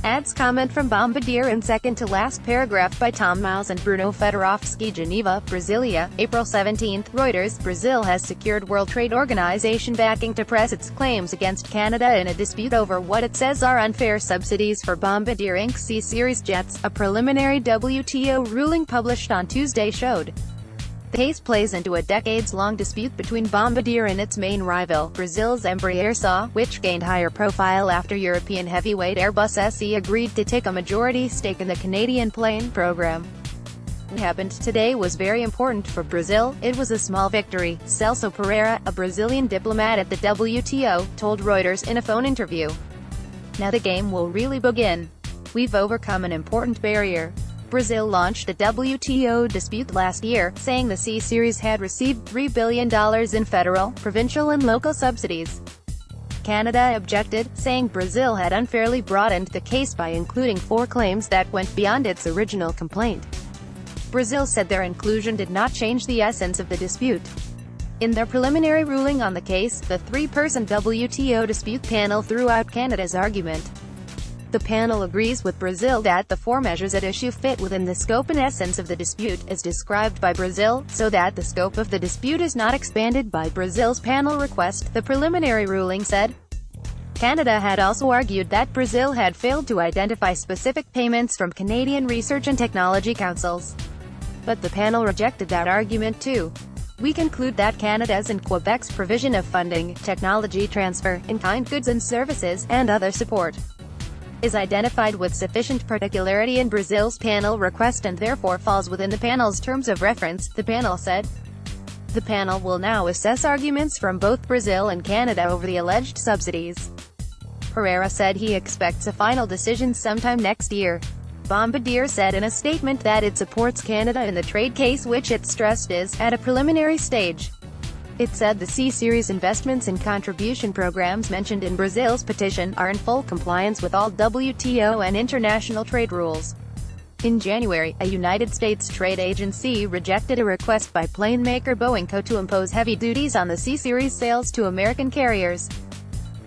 Adds comment from Bombardier in second-to-last paragraph by Tom Miles and Bruno Federowski. Geneva, Brasilia, April 17. Reuters. Brazil has secured World Trade Organization backing to press its claims against Canada in a dispute over what it says are unfair subsidies for Bombardier Inc. CSeries jets, a preliminary WTO ruling published on Tuesday showed. The case plays into a decades-long dispute between Bombardier and its main rival, Brazil's Embraer SA, which gained higher profile after European heavyweight Airbus SE agreed to take a majority stake in the Canadian plane program. What happened today was very important for Brazil. It was a small victory, Celso Pereira, a Brazilian diplomat at the WTO, told Reuters in a phone interview. Now the game will really begin. We've overcome an important barrier. Brazil launched the WTO dispute last year, saying the CSeries had received $3 billion in federal, provincial and local subsidies. Canada objected, saying Brazil had unfairly broadened the case by including 4 claims that went beyond its original complaint. Brazil said their inclusion did not change the essence of the dispute. In their preliminary ruling on the case, the 3-person WTO dispute panel threw out Canada's argument. The panel agrees with Brazil that the 4 measures at issue fit within the scope and essence of the dispute, as described by Brazil, so that the scope of the dispute is not expanded by Brazil's panel request, the preliminary ruling said. Canada had also argued that Brazil had failed to identify specific payments from Canadian research and technology councils. But the panel rejected that argument too. We conclude that Canada's and Quebec's provision of funding, technology transfer, in-kind goods and services, and other support is identified with sufficient particularity in Brazil's panel request and therefore falls within the panel's terms of reference, the panel said. The panel will now assess arguments from both Brazil and Canada over the alleged subsidies. Pereira said he expects a final decision sometime next year. Bombardier said in a statement that it supports Canada in the trade case, which it stressed is at a preliminary stage. It said the CSeries investments and contribution programs mentioned in Brazil's petition are in full compliance with all WTO and international trade rules. In January, a United States trade agency rejected a request by plane maker Boeing Co. to impose heavy duties on the CSeries sales to American carriers.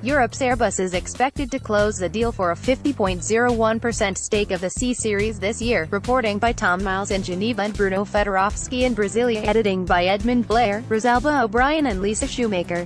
Europe's Airbus is expected to close the deal for a 50.01% stake of the CSeries this year. Reporting by Tom Miles in Geneva and Bruno Federowski in Brasilia. Editing by Edmund Blair, Rosalba O'Brien and Lisa Shoemaker.